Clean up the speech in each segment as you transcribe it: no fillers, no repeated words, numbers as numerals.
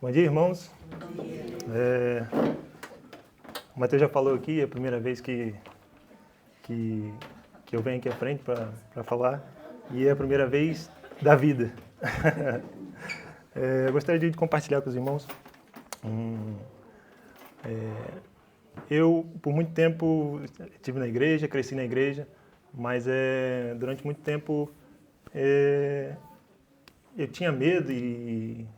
Bom dia, irmãos. O Matheus já falou aqui, é a primeira vez que eu venho aqui à frente para falar, e é a primeira vez da vida. Eu gostaria de compartilhar com os irmãos. Eu, por muito tempo, estive na igreja, cresci na igreja, mas durante muito tempo eu tinha medo e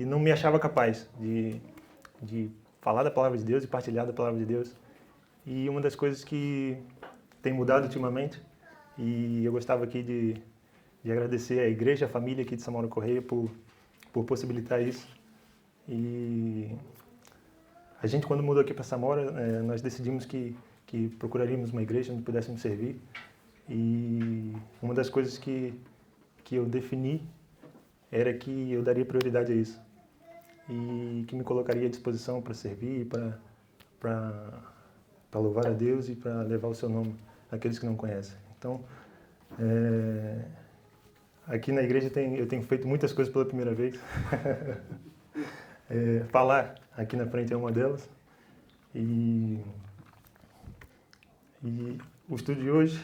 não me achava capaz de falar da palavra de Deus e partilhar da palavra de Deus. E uma das coisas que tem mudado ultimamente, e eu gostava aqui de agradecer a igreja, a família aqui de Samora Correia por possibilitar isso. E a gente, quando mudou aqui para Samora, nós decidimos que procuraríamos uma igreja onde pudéssemos servir. E uma das coisas que eu defini era que eu daria prioridade a isso. E que me colocaria à disposição para servir, para louvar a Deus e para levar o seu nome àqueles que não conhecem. Então, aqui na igreja eu tenho feito muitas coisas pela primeira vez. Falar aqui na frente é uma delas. E o estudo de hoje,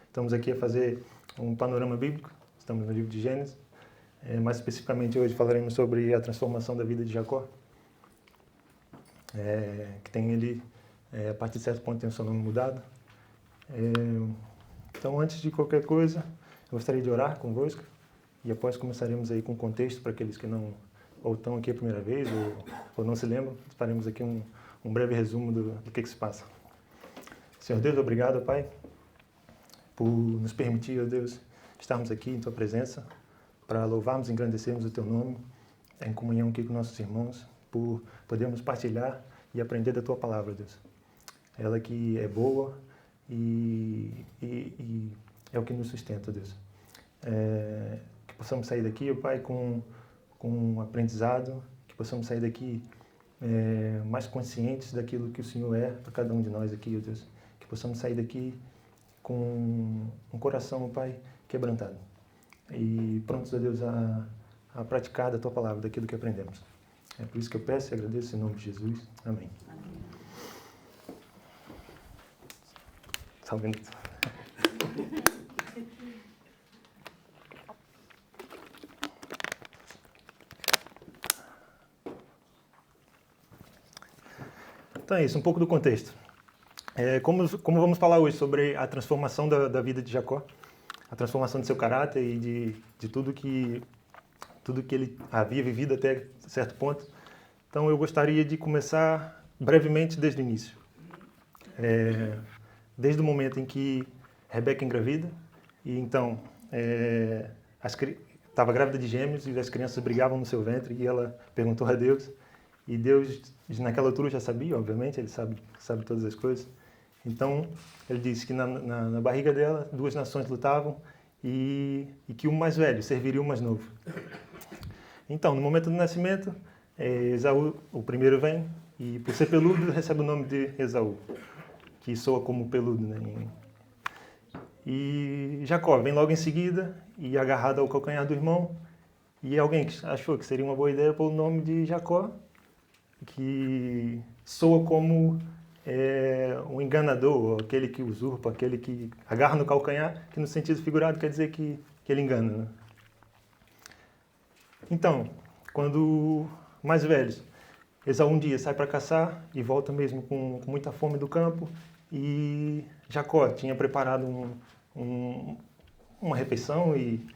estamos aqui a fazer um panorama bíblico, estamos no livro de Gênesis. Mais especificamente hoje falaremos sobre a transformação da vida de Jacó, que tem ele, a partir de certo ponto, tem o seu nome mudado. Então, antes de qualquer coisa, eu gostaria de orar convosco, e após começaremos aí com o contexto para aqueles que não ou estão aqui a primeira vez ou não se lembram. Faremos aqui um breve resumo do que se passa. Senhor Deus, obrigado, Pai, por nos permitir, ó Deus, estarmos aqui em Tua presença, para louvarmos e engrandecermos o Teu nome, em comunhão aqui com nossos irmãos, por podermos partilhar e aprender da Tua palavra, Deus. Ela que é boa e é o que nos sustenta, Deus. Que possamos sair daqui, ó Pai, com um aprendizado, que possamos sair daqui mais conscientes daquilo que o Senhor é para cada um de nós aqui, ó Deus. Que possamos sair daqui com um coração, ó Pai, quebrantado. E prontos, a Deus, a praticar da Tua palavra, daquilo que aprendemos. É por isso que eu peço e agradeço em nome de Jesus. Amém. Só um minuto. Então é isso, um pouco do contexto. Como vamos falar hoje sobre a transformação da vida de Jacó, a transformação de seu caráter e de tudo que ele havia vivido até certo ponto. Então eu gostaria de começar brevemente desde o início. Desde o momento em que Rebeca engravida, e então estava grávida de gêmeos e as crianças brigavam no seu ventre, e ela perguntou a Deus, e Deus naquela altura já sabia, obviamente, ele sabe todas as coisas. Então ele disse que na barriga dela 2 nações lutavam e que o mais velho serviria o mais novo. Então, no momento do nascimento, Esaú, o primeiro, vem, e por ser peludo, recebe o nome de Esaú, que soa como peludo, né? E Jacó vem logo em seguida, e agarrado ao calcanhar do irmão, e alguém achou que seria uma boa ideia pôr o nome de Jacó, que soa como um enganador, aquele que usurpa, aquele que agarra no calcanhar, que no sentido figurado quer dizer que ele engana, né? Então, quando mais velhos, Esaú um dia sai para caçar e volta mesmo com muita fome do campo, e Jacó tinha preparado uma refeição e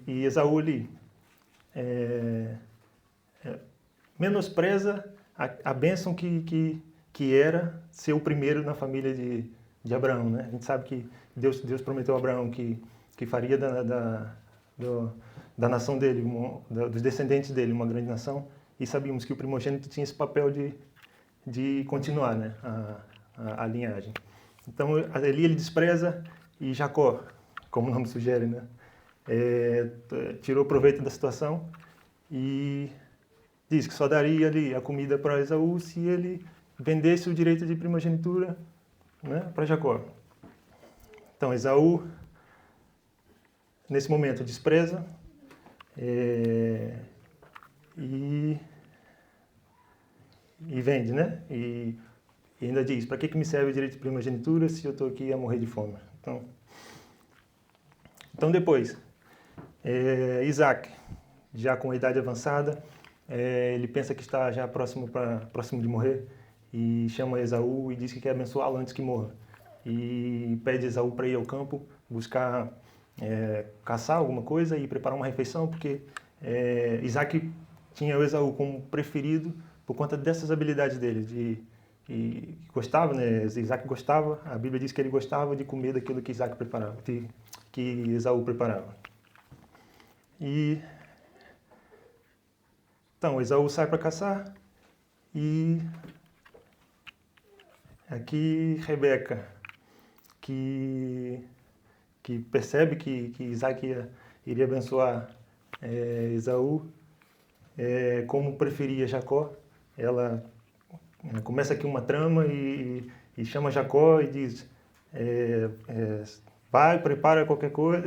Esaú ali menospreza a bênção que era ser o primeiro na família de Abraão, né? A gente sabe que Deus prometeu a Abraão que faria da nação dele, dos descendentes dele, uma grande nação, e sabíamos que o primogênito tinha esse papel de continuar, né, a linhagem. Então ali ele despreza, e Jacó, como o nome sugere, né, tirou proveito da situação e diz que só daria ali a comida para Esaú se ele vendesse o direito de primogenitura, né, para Jacó. Então Esaú, nesse momento, despreza e vende, né? E ainda diz, para que me serve o direito de primogenitura se eu estou aqui a morrer de fome? Então depois, Isaac, já com a idade avançada, ele pensa que está já próximo de morrer e chama Esaú e diz que quer abençoá-lo antes que morra. E pede Esaú para ir ao campo buscar caçar alguma coisa e preparar uma refeição, porque Isaac tinha o Esaú como preferido por conta dessas habilidades dele, e gostava, né? Isaac gostava, a Bíblia diz que ele gostava de comer daquilo que Isaac preparava, que Esaú preparava. Então, Esaú sai para caçar e aqui Rebeca, que percebe que Isaac iria abençoar Esaú, como preferia Jacó, ela começa aqui uma trama e chama Jacó e diz, vai, prepara qualquer coisa,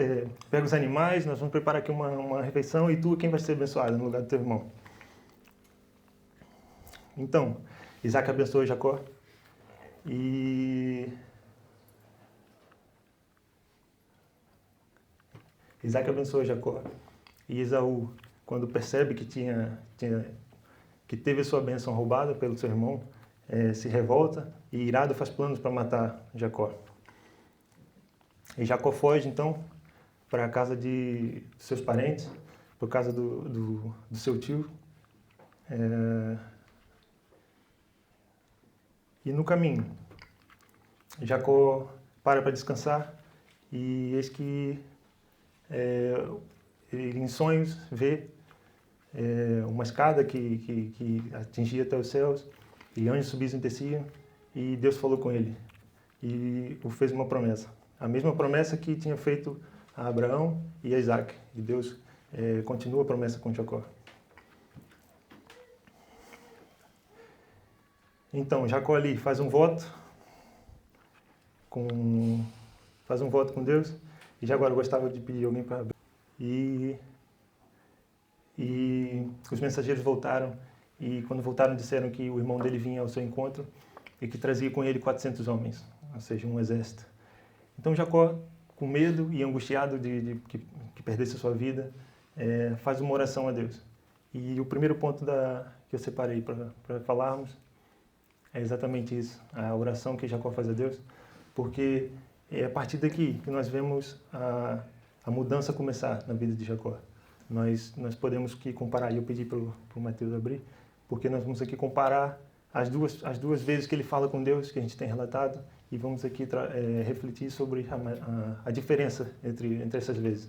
pega os animais, nós vamos preparar aqui uma refeição e tu quem vai ser abençoado no lugar do teu irmão. Então, Isaac abençoa Jacó e Esaú, quando percebe que que teve a sua bênção roubada pelo seu irmão, se revolta e irado faz planos para matar Jacó. E Jacó foge então para a casa de seus parentes, por causa do seu tio. E no caminho, Jacó para descansar e eis que ele em sonhos vê uma escada que atingia até os céus e anjos subiam e desciam e Deus falou com ele e o fez uma promessa. A mesma promessa que tinha feito a Abraão e a Isaac. E Deus continua a promessa com Jacó. Então, Jacó ali faz um voto com Deus. E já agora eu gostava de pedir alguém para abrir. E os mensageiros voltaram. E quando voltaram disseram que o irmão dele vinha ao seu encontro e que trazia com ele 400 homens, ou seja, um exército. Então Jacó, com medo e angustiado de que perdesse a sua vida, faz uma oração a Deus. E o primeiro ponto que eu separei para falarmos é exatamente isso, a oração que Jacó faz a Deus, porque é a partir daqui que nós vemos a mudança começar na vida de Jacó. Nós podemos aqui comparar, e eu pedi para o Mateus abrir, porque nós vamos aqui comparar as duas vezes que ele fala com Deus, que a gente tem relatado, e vamos aqui refletir sobre a diferença entre essas vezes.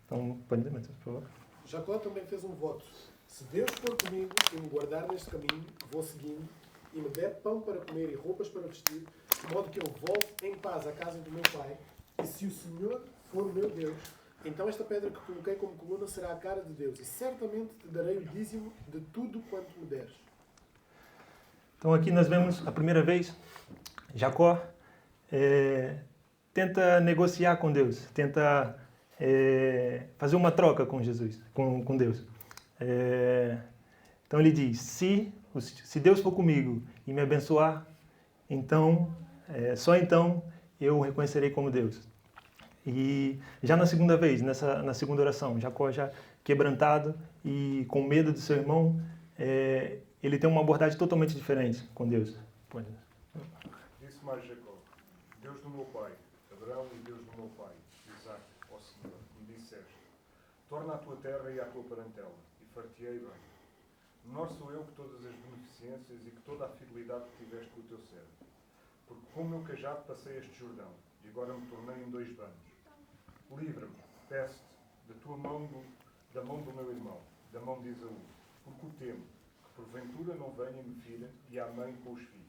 Então, pode dizer, Mateus, por favor. Jacó também fez um voto. Se Deus for comigo e me guardar neste caminho, vou seguindo, e me der pão para comer e roupas para vestir, de modo que eu volte em paz à casa do meu pai, e se o Senhor for o meu Deus, então esta pedra que coloquei como coluna será a cara de Deus, e certamente te darei o dízimo de tudo quanto me deres. Então aqui nós vemos a primeira vez, Jacó tenta negociar com Deus, tenta fazer uma troca com Jesus, com Deus. Então ele diz, se Deus for comigo e me abençoar, então, só então eu o reconhecerei como Deus. E já na segunda vez, na segunda oração, Jacó já quebrantado e com medo do seu irmão, ele tem uma abordagem totalmente diferente com Deus. Disse mais Jacó, Deus do meu pai, Abraão e Deus do meu pai, Isaac, ó Senhor, me disseste, torna a tua terra e a tua parentela, e far-te-ei bem. Menor sou eu que todas as beneficências e que toda a fidelidade que tiveste com o teu servo. Porque com o meu cajado passei este Jordão, e agora me tornei em 2 banhos. Livra-me, peço-te, da mão do meu irmão, da mão de Esaú, porque o temo, que porventura não venha e me fira, e a mãe com os filhos.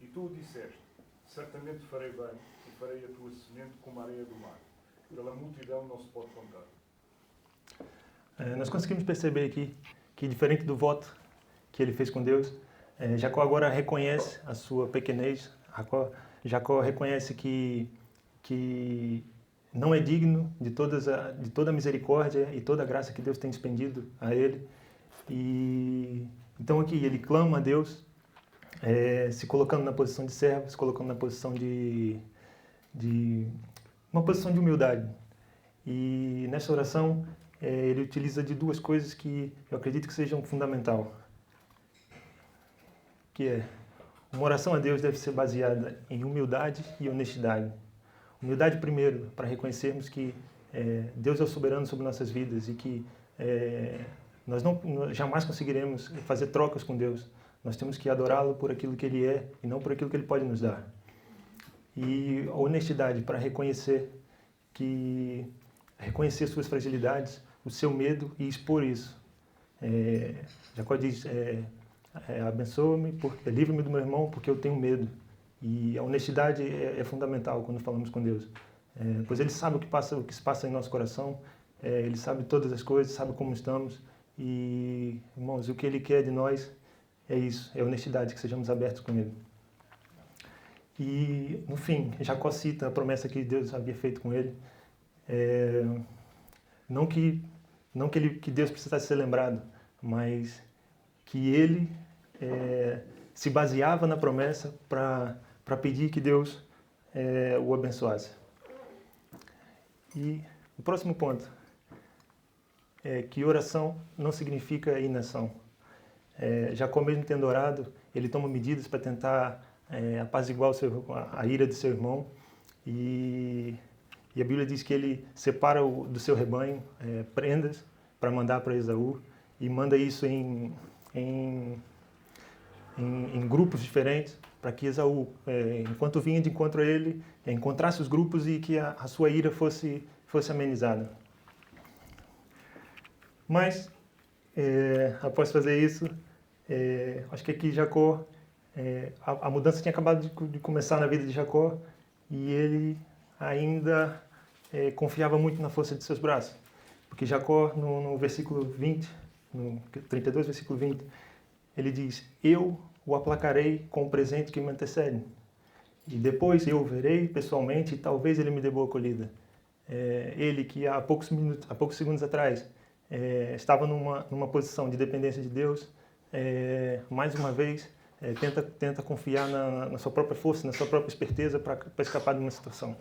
E tu o disseste, certamente farei bem, e farei a tua semente como a areia do mar. Pela multidão não se pode contar. Nós conseguimos perceber aqui que, diferente do voto que ele fez com Deus, Jacó agora reconhece a sua pequenez. Jacó reconhece que não é digno de toda a misericórdia e toda a graça que Deus tem expendido a ele. E então aqui ele clama a Deus, se colocando na posição de servo, se colocando na posição de uma posição de humildade. E nessa oração ele utiliza de duas coisas que eu acredito que sejam fundamental, que é uma oração a Deus deve ser baseada em humildade e honestidade. Humildade primeiro, para reconhecermos que Deus é o soberano sobre nossas vidas e que nós jamais conseguiremos fazer trocas com Deus. Nós temos que adorá-lo por aquilo que Ele é e não por aquilo que Ele pode nos dar. E a honestidade para reconhecer suas fragilidades, o seu medo e expor isso. Jacó diz, abençoa-me, livra-me do meu irmão porque eu tenho medo. E a honestidade é fundamental quando falamos com Deus. Pois Ele sabe o que se passa em nosso coração, Ele sabe todas as coisas, sabe como estamos. E, irmãos, o que Ele quer de nós é isso, é honestidade, que sejamos abertos com Ele. E, no fim, Jacó cita a promessa que Deus havia feito com ele. Não que Deus precisasse ser lembrado, mas que ele se baseava na promessa para pedir que Deus o abençoasse. E o próximo ponto é que oração não significa inação. Jacó, mesmo tendo orado, ele toma medidas para tentar apaziguar a ira de seu irmão. E a Bíblia diz que ele separa do seu rebanho prendas para mandar para Esaú e manda isso em grupos diferentes para que Esaú, enquanto vinha de encontro a ele, encontrasse os grupos e que a sua ira fosse amenizada. Mas, após fazer isso, acho que aqui Jacó, a mudança tinha acabado de começar na vida de Jacó e ele ainda confiava muito na força de seus braços. Porque Jacó, no versículo 20, no 32, versículo 20, ele diz, eu o aplacarei com o presente que me antecede. E depois eu o verei pessoalmente e talvez ele me dê boa acolhida. Ele que há poucos segundos atrás estava numa posição de dependência de Deus, mais uma vez tenta confiar na sua própria força, na sua própria esperteza para escapar de uma situação.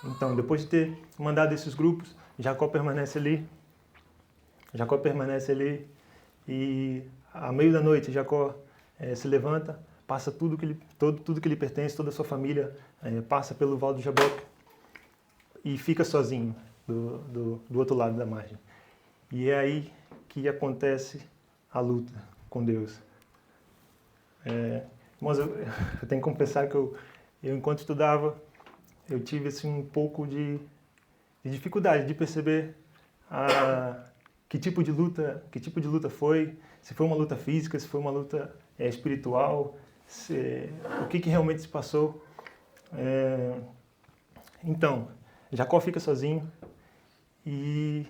Então, depois de ter mandado esses grupos, Jacó permanece ali e, à meio da noite, Jacó se levanta, passa tudo que lhe pertence, toda a sua família, passa pelo Val do Jaboque e fica sozinho do outro lado da margem. E é aí que acontece a luta com Deus. Mas eu tenho que confessar que eu enquanto estudava, eu tive assim, um pouco de dificuldade de perceber que tipo de luta foi, se foi uma luta física, se foi uma luta espiritual, o que realmente se passou. Então, Jacó fica sozinho e,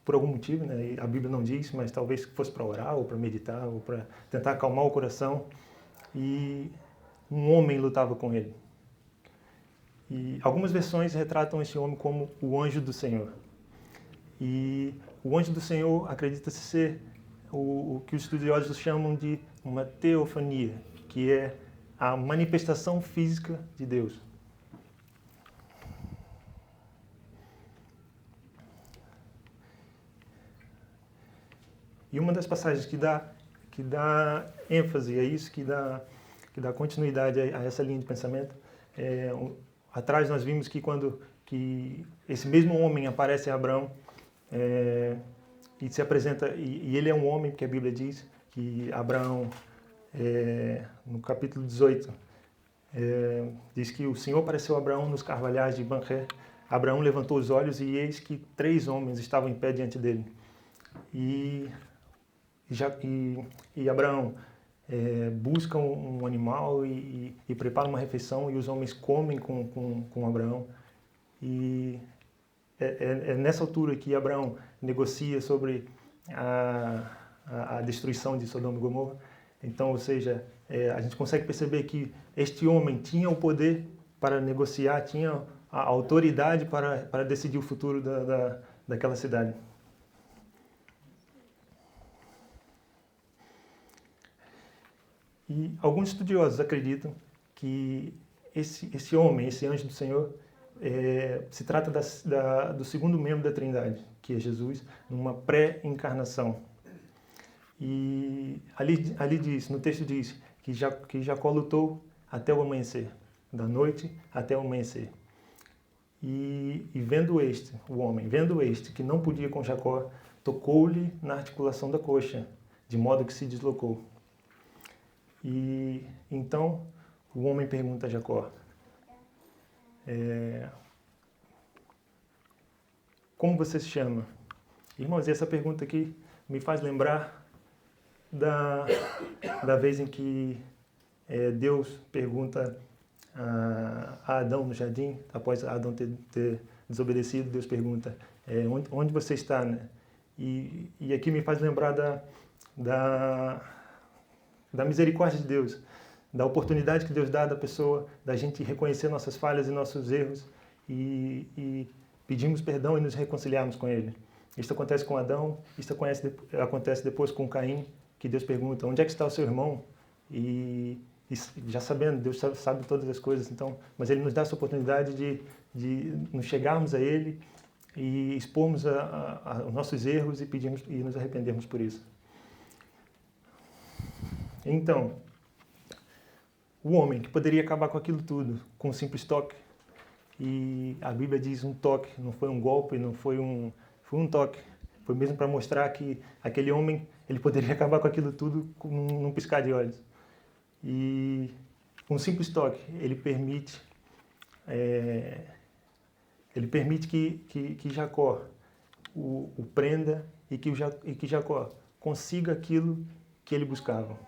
por algum motivo, né, a Bíblia não diz, mas talvez fosse para orar ou para meditar ou para tentar acalmar o coração, e um homem lutava com ele. E algumas versões retratam esse homem como o anjo do Senhor. E o anjo do Senhor acredita-se ser o que os estudiosos chamam de uma teofania, que é a manifestação física de Deus. E uma das passagens que dá ênfase a isso, que dá continuidade a essa linha de pensamento, atrás nós vimos que quando esse mesmo homem aparece a Abraão e se apresenta, e ele é um homem, porque a Bíblia diz que Abraão, no capítulo 18, diz que o Senhor apareceu a Abraão nos carvalhais de Banquer. Abraão levantou os olhos e eis que 3 homens estavam em pé diante dele. E Abraão busca um animal e prepara uma refeição e os homens comem com Abraão. E é nessa altura que Abraão negocia sobre a destruição de Sodoma e Gomorra. Então, ou seja, a gente consegue perceber que este homem tinha o poder para negociar, tinha a autoridade para decidir o futuro daquela cidade. E alguns estudiosos acreditam que esse homem, esse anjo do Senhor, se trata do segundo membro da Trindade, que é Jesus, numa pré-encarnação. E ali diz, no texto diz, que Jacó lutou até o amanhecer, da noite até o amanhecer. E vendo o homem, que não podia com Jacó, tocou-lhe na articulação da coxa, de modo que se deslocou. E então o homem pergunta a Jacó, como você se chama? Irmãos, essa pergunta aqui me faz lembrar da vez em que Deus pergunta a Adão no jardim, após Adão ter desobedecido, Deus pergunta, onde você está, né? E aqui me faz lembrar da misericórdia de Deus, da oportunidade que Deus dá da pessoa, da gente reconhecer nossas falhas e nossos erros e pedimos perdão e nos reconciliarmos com Ele. Isso acontece com Adão, isso acontece depois com Caim, que Deus pergunta, onde é que está o seu irmão? E já sabendo, Deus sabe todas as coisas, então, mas Ele nos dá essa oportunidade de nos chegarmos a Ele e expormos os nossos erros e nos arrependermos por isso. Então, o homem que poderia acabar com aquilo tudo, com um simples toque, e a Bíblia diz um toque, não foi um golpe, não foi foi um toque. Foi mesmo para mostrar que aquele homem, ele poderia acabar com aquilo tudo num piscar de olhos. E com um simples toque, ele permite que Jacó o prenda e que Jacó consiga aquilo que ele buscava.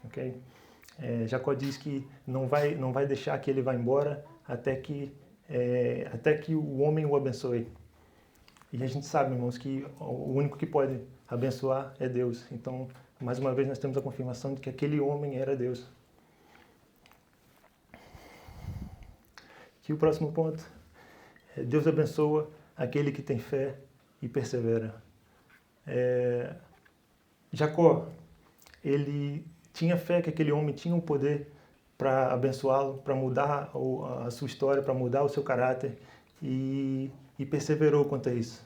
Okay? Jacó diz que não vai deixar que ele vá embora até que o homem o abençoe. E a gente sabe, irmãos, que o único que pode abençoar é Deus. Então, mais uma vez, nós temos a confirmação de que aquele homem era Deus. Aqui o próximo ponto. Deus abençoa aquele que tem fé e persevera. Jacó, ele tinha fé que aquele homem tinha o poder para abençoá-lo, para mudar a sua história, para mudar o seu caráter e perseverou quanto a isso.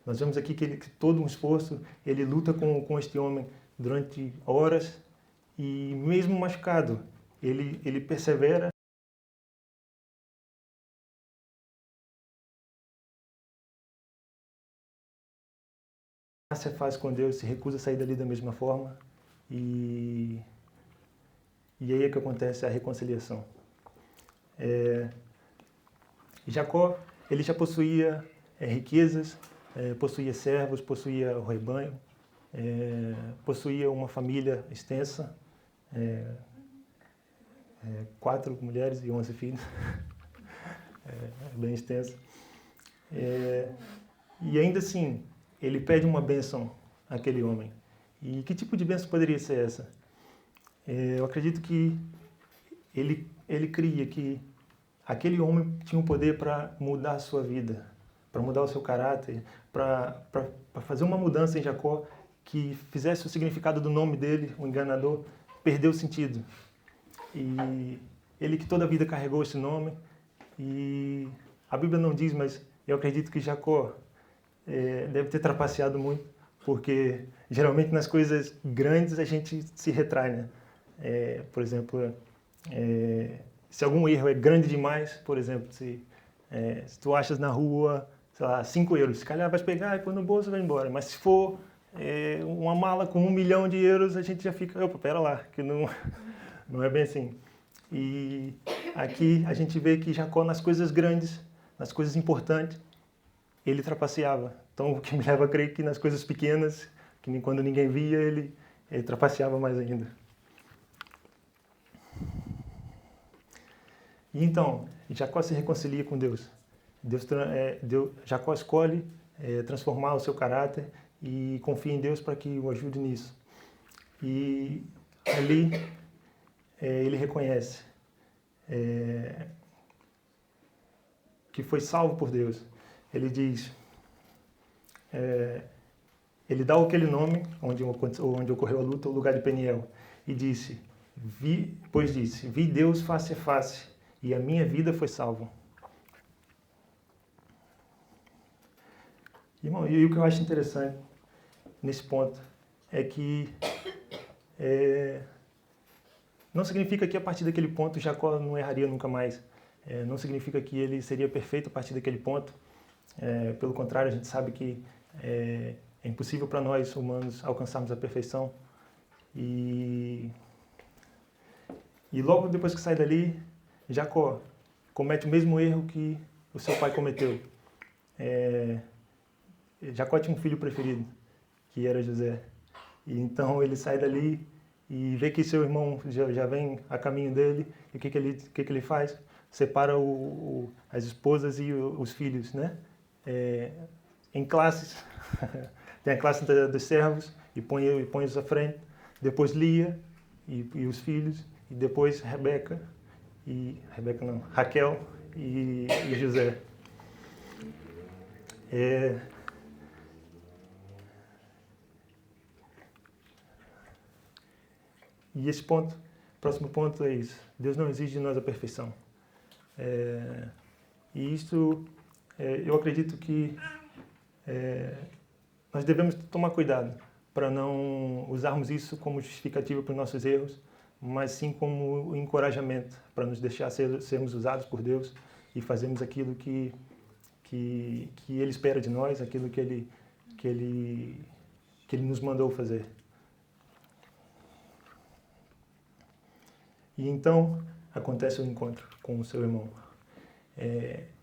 Nós vemos aqui que todo um esforço, ele luta com este homem durante horas e mesmo machucado, ele persevera. Se faz com Deus, se recusa a sair dali da mesma forma e aí é que acontece a reconciliação. Jacó, ele já possuía riquezas, possuía servos, possuía o rebanho, possuía uma família extensa, 4 mulheres e 11 filhos, bem extensa. E ainda assim, ele pede uma bênção àquele homem. E que tipo de bênção poderia ser essa? Eu acredito que ele cria que aquele homem tinha um poder para mudar a sua vida, para mudar o seu caráter, para fazer uma mudança em Jacó que fizesse o significado do nome dele, o enganador, perder o sentido. E ele que toda a vida carregou esse nome, e a Bíblia não diz, mas eu acredito que Jacó deve ter trapaceado muito, porque geralmente nas coisas grandes a gente se retrai, né? Por exemplo, se algum erro é grande demais, por exemplo, se tu achas na rua, sei lá, 5 euros, se calhar vai pegar e pôr no bolso e vai embora. Mas se for uma mala com 1 milhão de euros, a gente já fica, opa, pera lá, que não é bem assim. E aqui a gente vê que Jacó, nas coisas grandes, nas coisas importantes, ele trapaceava. Então, o que me leva a crer que nas coisas pequenas, que quando ninguém via, ele trapaceava mais ainda. E então, Jacó se reconcilia com Deus. Jacó escolhe transformar o seu caráter e confia em Deus para que o ajude nisso. E ali ele reconhece que foi salvo por Deus. Ele diz, ele dá aquele nome onde ocorreu a luta, o lugar de Peniel, e disse, vi Deus face a face, e a minha vida foi salva. Irmão, e o que eu acho interessante nesse ponto é que não significa que a partir daquele ponto Jacó não erraria nunca mais. Não significa que ele seria perfeito a partir daquele ponto. Pelo contrário, a gente sabe que é impossível para nós humanos alcançarmos a perfeição. E logo depois que sai dali, Jacó comete o mesmo erro que o seu pai cometeu. Jacó tinha um filho preferido, que era José. E então ele sai dali e vê que seu irmão já vem a caminho dele. E o que ele faz? Separa as esposas e os filhos, né? Em classes. Tem a classe dos servos e põe-os à frente. Depois Lia e os filhos. E depois Raquel e José. E esse próximo ponto é isso. Deus não exige de nós a perfeição. E isso, eu acredito que nós devemos tomar cuidado para não usarmos isso como justificativa para os nossos erros, mas sim como encorajamento para nos deixar sermos usados por Deus e fazermos aquilo que Ele espera de nós, aquilo que Ele nos mandou fazer. E então acontece o encontro com o seu irmão.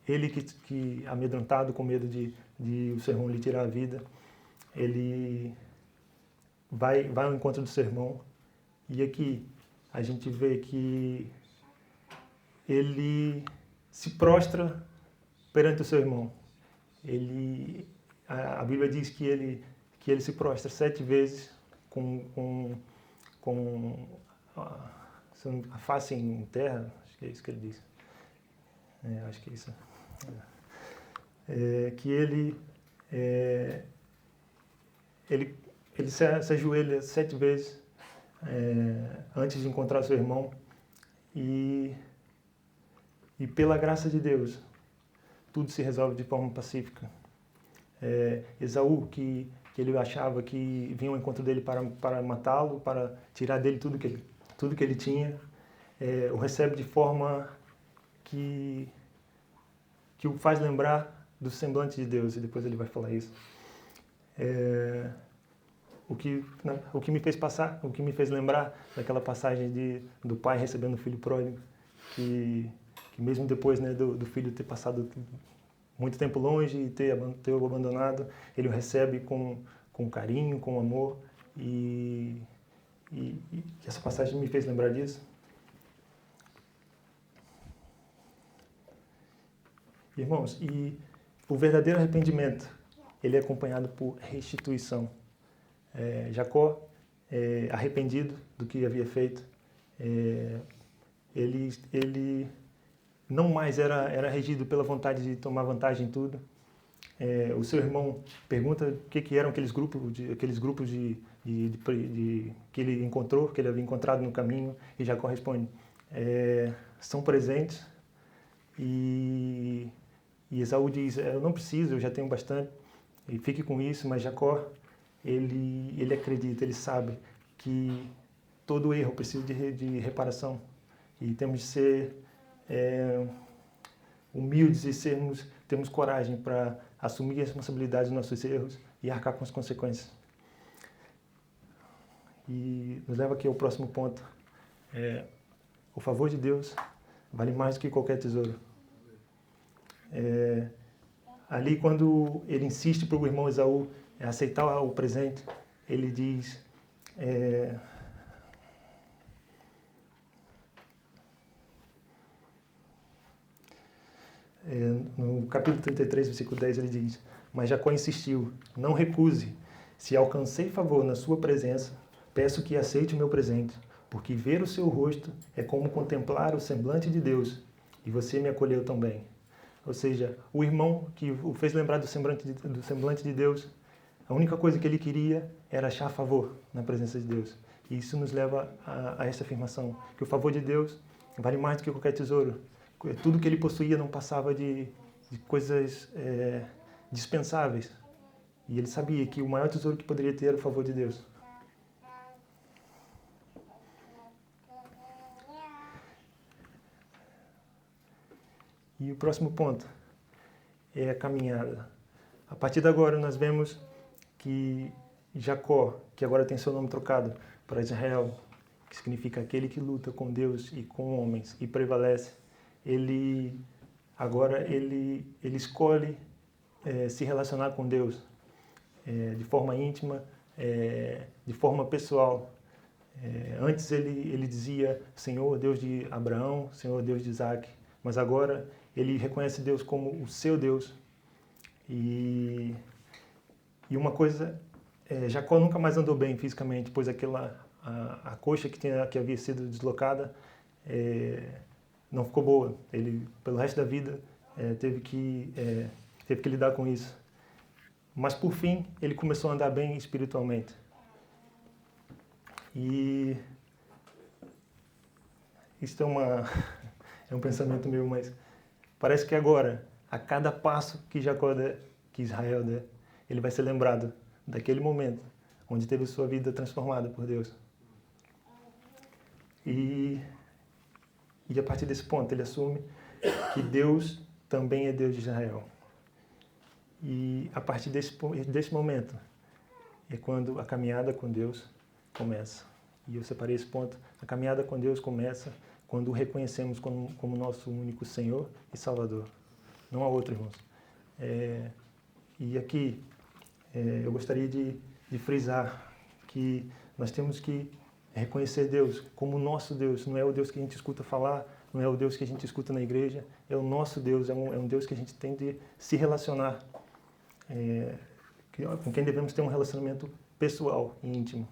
Ele que amedrontado, com medo de o seu irmão lhe tirar a vida, ele vai ao encontro do seu irmão. E aqui a gente vê que ele se prostra perante o seu irmão. A Bíblia diz que ele se prostra 7 vezes com a face em terra, acho que é isso que ele diz. Acho que é isso. Que ele se ajoelha 7 vezes antes de encontrar seu irmão e pela graça de Deus tudo se resolve de forma pacífica. Esaú, que ele achava que vinha ao encontro dele para matá-lo, para tirar dele tudo que ele tinha, o recebe de forma que o faz lembrar do semblante de Deus, e depois ele vai falar isso. O que me fez lembrar daquela passagem do pai recebendo o filho pródigo, que mesmo depois, né, do filho ter passado muito tempo longe e ter o abandonado, ele o recebe com carinho, com amor, e essa passagem me fez lembrar disso. Irmãos, e o verdadeiro arrependimento, ele é acompanhado por restituição. Jacó, arrependido do que havia feito, ele não mais era regido pela vontade de tomar vantagem em tudo. O seu irmão pergunta o que eram aqueles grupos que ele encontrou, que ele havia encontrado no caminho, e Jacó responde, são presentes. E Esaú diz, eu não preciso, eu já tenho bastante, e fique com isso. Mas Jacó, ele acredita, ele sabe que todo erro precisa de reparação, e temos de ser humildes e termos coragem para assumir a responsabilidade dos nossos erros e arcar com as consequências. E nos leva aqui ao próximo ponto. O favor de Deus vale mais do que qualquer tesouro. Ali, quando ele insiste para o irmão Esaú aceitar o presente, ele diz, no capítulo 33, versículo 10, ele diz, mas Jacó insistiu, não recuse, se alcancei favor na sua presença, peço que aceite o meu presente, porque ver o seu rosto é como contemplar o semblante de Deus, e você me acolheu tão bem. Ou seja, o irmão que o fez lembrar do semblante de Deus, a única coisa que ele queria era achar favor na presença de Deus. E isso nos leva a essa afirmação, que o favor de Deus vale mais do que qualquer tesouro. Tudo que ele possuía não passava de coisas dispensáveis. E ele sabia que o maior tesouro que poderia ter era o favor de Deus. E o próximo ponto é a caminhada. A partir de agora nós vemos que Jacó, que agora tem seu nome trocado para Israel, que significa aquele que luta com Deus e com homens e prevalece, ele escolhe se relacionar com Deus de forma íntima, de forma pessoal. Antes ele dizia Senhor, Deus de Abraão, Senhor, Deus de Isaac, mas agora ele reconhece Deus como o seu Deus. E uma coisa, Jacó nunca mais andou bem fisicamente, pois a coxa que havia sido deslocada não ficou boa. Ele, pelo resto da vida, teve que lidar com isso. Mas, por fim, ele começou a andar bem espiritualmente. E isso é um pensamento meu, mas parece que agora, a cada passo que Israel der, ele vai ser lembrado daquele momento onde teve sua vida transformada por Deus. E a partir desse ponto ele assume que Deus também é Deus de Israel. E a partir desse momento é quando a caminhada com Deus começa. E eu separei esse ponto. A caminhada com Deus começa quando o reconhecemos como nosso único Senhor e Salvador. Não há outro, irmãos. E aqui eu gostaria de frisar que nós temos que reconhecer Deus como nosso Deus. Não é o Deus que a gente escuta falar, não é o Deus que a gente escuta na igreja, é o nosso Deus, é um Deus que a gente tem de se relacionar, com quem devemos ter um relacionamento pessoal e íntimo.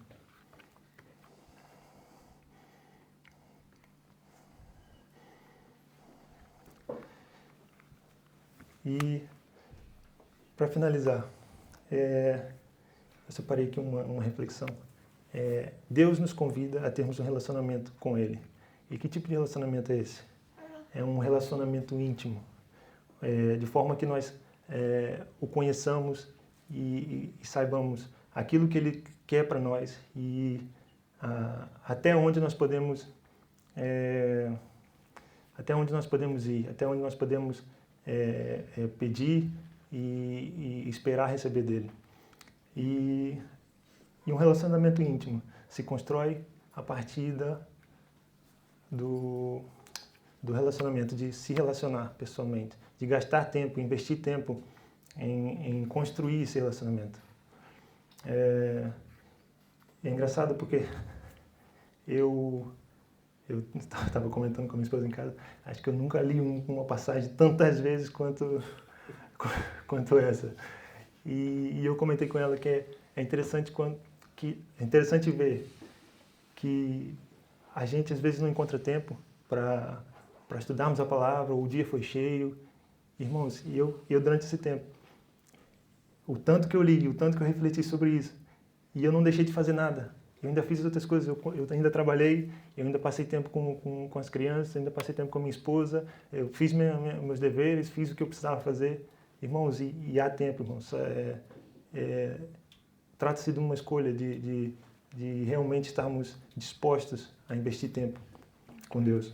E, para finalizar, eu separei aqui uma reflexão. Deus nos convida a termos um relacionamento com Ele. E que tipo de relacionamento é esse? É um relacionamento íntimo, de forma que nós o conheçamos e saibamos aquilo que Ele quer para nós e até onde nós podemos ir, até onde nós podemos pedir e esperar receber dele. E um relacionamento íntimo se constrói a partir do relacionamento, de se relacionar pessoalmente, de gastar tempo, investir tempo em construir esse relacionamento. É engraçado porque eu estava comentando com a minha esposa em casa, acho que eu nunca li uma passagem tantas vezes quanto essa. E eu comentei com ela que é interessante ver que a gente às vezes não encontra tempo para estudarmos a palavra, ou o dia foi cheio. Irmãos, e eu durante esse tempo, o tanto que eu li, o tanto que eu refleti sobre isso, e eu não deixei de fazer nada. Eu ainda fiz outras coisas, eu ainda trabalhei, eu ainda passei tempo com as crianças, ainda passei tempo com a minha esposa, eu fiz meus deveres, fiz o que eu precisava fazer. Irmãos, e há tempo, irmãos. Trata-se de uma escolha de realmente estarmos dispostos a investir tempo com Deus.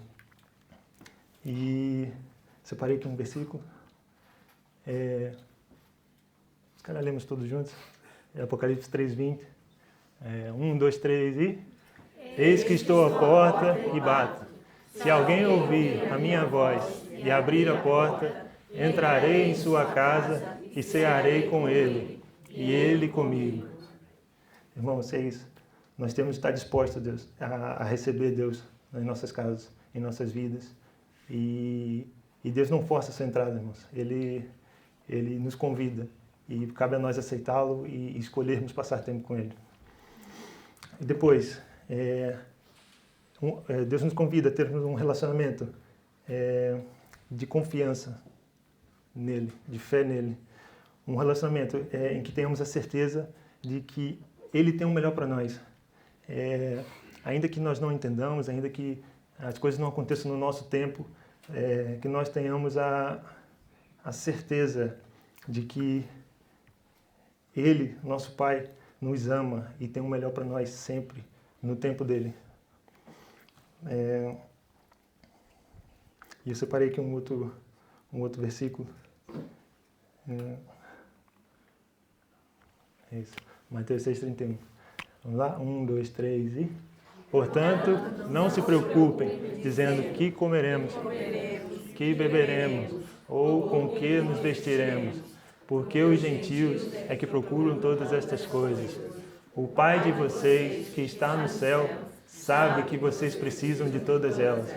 E separei aqui um versículo. Os caras lemos todos juntos. É Apocalipse 3:20. 1, 2, 3 e... Eis que estou à porta e bato. Se alguém ouvir a minha voz e abrir a porta, entrarei em sua casa e cearei com ele, e ele comigo. Irmãos, é isso. Nós temos que estar dispostos, Deus, a receber Deus nas nossas casas, em nossas vidas. E Deus não força essa entrada, irmãos. Ele nos convida. E cabe a nós aceitá-lo e escolhermos passar tempo com Ele. E depois, Deus nos convida a termos um relacionamento de confiança nele, de fé nele. Um relacionamento em que tenhamos a certeza de que Ele tem o melhor para nós. Ainda que nós não entendamos, ainda que as coisas não aconteçam no nosso tempo, que nós tenhamos a certeza de que Ele, nosso Pai, nos ama e tem o melhor para nós sempre, no tempo dele. E eu separei aqui um outro versículo. É isso. Mateus 6,31. Vamos lá? 1, 2, 3 e... Portanto, não se preocupem, dizendo que comeremos, que beberemos, ou com que nos vestiremos, porque os gentios é que procuram todas estas coisas. O Pai de vocês, que está no céu, sabe que vocês precisam de todas elas.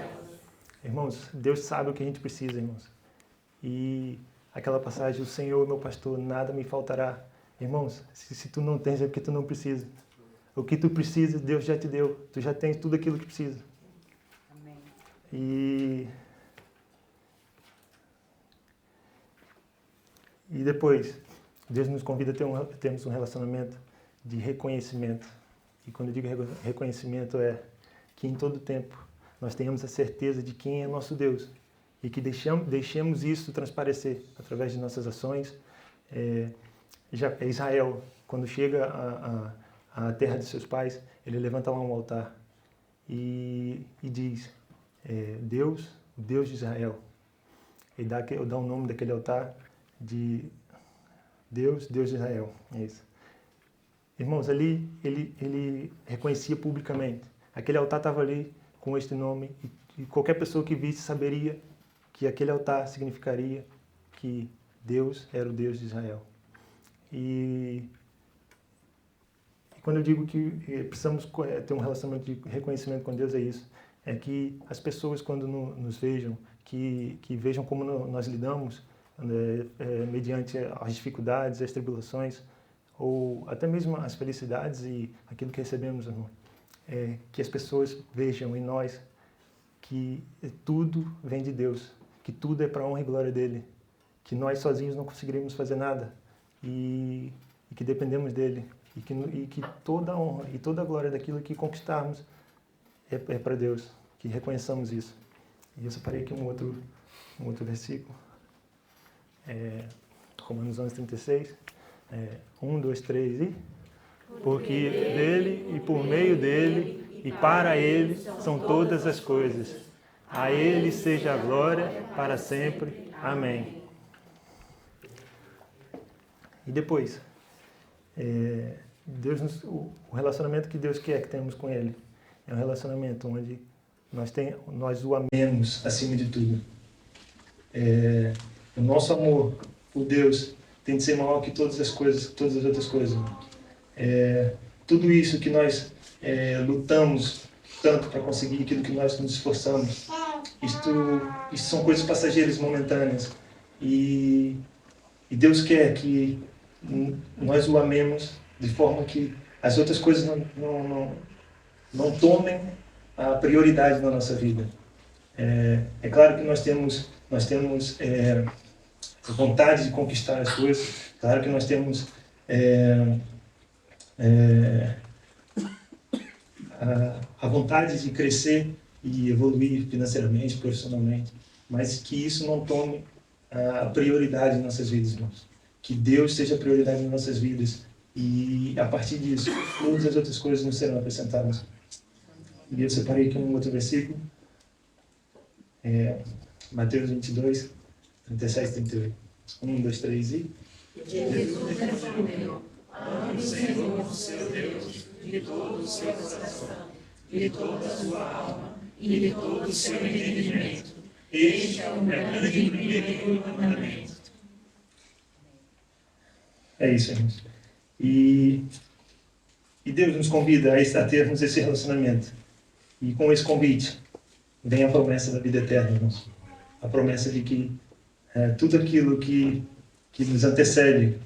Irmãos, Deus sabe o que a gente precisa, irmãos. E aquela passagem, o Senhor, meu pastor, nada me faltará. Irmãos, se tu não tens, é porque tu não precisa. O que tu precisa, Deus já te deu. Tu já tens tudo aquilo que precisa. Amém. E depois, Deus nos convida a termos um relacionamento de reconhecimento. E quando eu digo reconhecimento, é que em todo tempo nós tenhamos a certeza de quem é nosso Deus. E que deixemos isso transparecer através de nossas ações. Israel, quando chega à terra de seus pais, ele levanta lá um altar e diz, Deus, o Deus de Israel. Ele dá o nome daquele altar de Deus, Deus de Israel. É isso. Irmãos, ali ele reconhecia publicamente. Aquele altar estava ali com este nome e qualquer pessoa que visse saberia que aquele altar significaria que Deus era o Deus de Israel. E quando eu digo que precisamos ter um relacionamento de reconhecimento com Deus, é isso. É que as pessoas, quando nos vejam, que vejam como nós lidamos mediante as dificuldades, as tribulações, ou até mesmo as felicidades e aquilo que recebemos, irmão. Que as pessoas vejam em nós que tudo vem de Deus, que tudo é para a honra e glória dele, que nós sozinhos não conseguiríamos fazer nada e que dependemos dele. E que toda a honra e toda a glória daquilo que conquistarmos é para Deus, que reconheçamos isso. E eu separei aqui um outro versículo, Romanos 11:36, 1, 2, 3 e... Porque dele e por meio dele e para ele são todas as coisas. A ele seja a glória para sempre. Amém. E depois... o relacionamento que Deus quer que tenhamos com Ele é um relacionamento onde nós o amemos acima de tudo. O nosso amor por Deus tem de ser maior que todas as outras coisas. Tudo isso que nós lutamos tanto para conseguir, aquilo que nós nos esforçamos, isso são coisas passageiras, momentâneas. E Deus quer que nós o amemos de forma que as outras coisas não tomem a prioridade na nossa vida. É claro que nós temos vontade de conquistar as coisas, claro que nós temos a vontade de crescer e evoluir financeiramente, profissionalmente, mas que isso não tome a prioridade em nossas vidas, irmãos. Que Deus seja a prioridade nas nossas vidas e, a partir disso, todas as outras coisas nos serão acrescentadas. E eu separei aqui um outro versículo, Mateus 22, 37 e 38. 1, 2, 3 e... Jesus respondeu, ame o Senhor, seu Deus, de todo o seu coração, de toda a sua alma e de todo o seu entendimento. Este é o grande e primeiro mandamento. É isso, irmãos. E Deus nos convida a termos esse relacionamento. E com esse convite, vem a promessa da vida eterna, irmãos. A promessa de que tudo aquilo que nos antecede,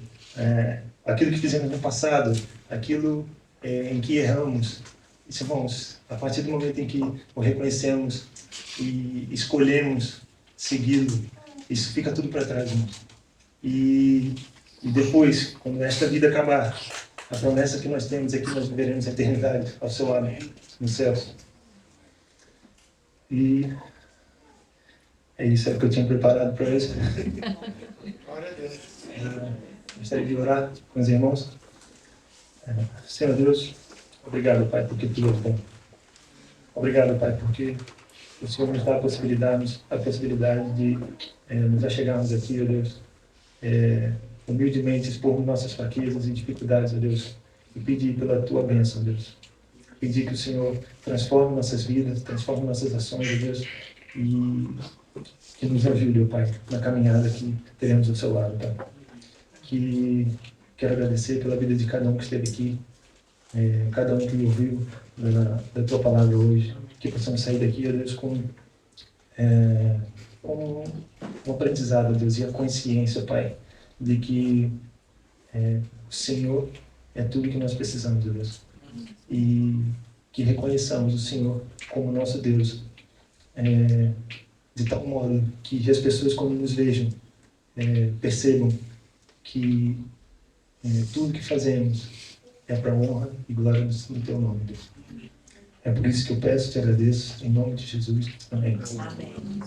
aquilo que fizemos no passado, aquilo em que erramos, irmãos, a partir do momento em que o reconhecemos e escolhemos segui-lo, isso fica tudo para trás, irmãos. E depois, quando esta vida acabar, a promessa que nós temos é que nós viveremos a eternidade ao seu lado, no céu. E é isso, é o que eu tinha preparado para hoje. Glória a Deus. Gostaria de orar com os irmãos. Senhor Deus, obrigado, Pai, porque Tu és bom. Obrigado, Pai, porque o Senhor nos dá a possibilidade de nos achegarmos aqui, ó Deus, humildemente expormos nossas fraquezas e dificuldades, ó Deus, e pedir pela Tua bênção, ó Deus. Pedir que o Senhor transforme nossas vidas, transforme nossas ações, ó Deus, e que nos ajude, ó Pai, na caminhada que teremos ao seu lado, Pai. Que quero agradecer pela vida de cada um que esteve aqui, cada um que me ouviu da Tua palavra hoje, que possamos sair daqui, ó Deus, com um aprendizado, ó Deus, e a consciência, Pai, de que o Senhor é tudo que nós precisamos, ó Deus. E que reconheçamos o Senhor como nosso Deus, de tal modo que as pessoas, quando nos vejam, percebam que tudo que fazemos é para a honra e glória no Teu nome, Deus. É por isso que eu peço e te agradeço, em nome de Jesus. Amém. Amém.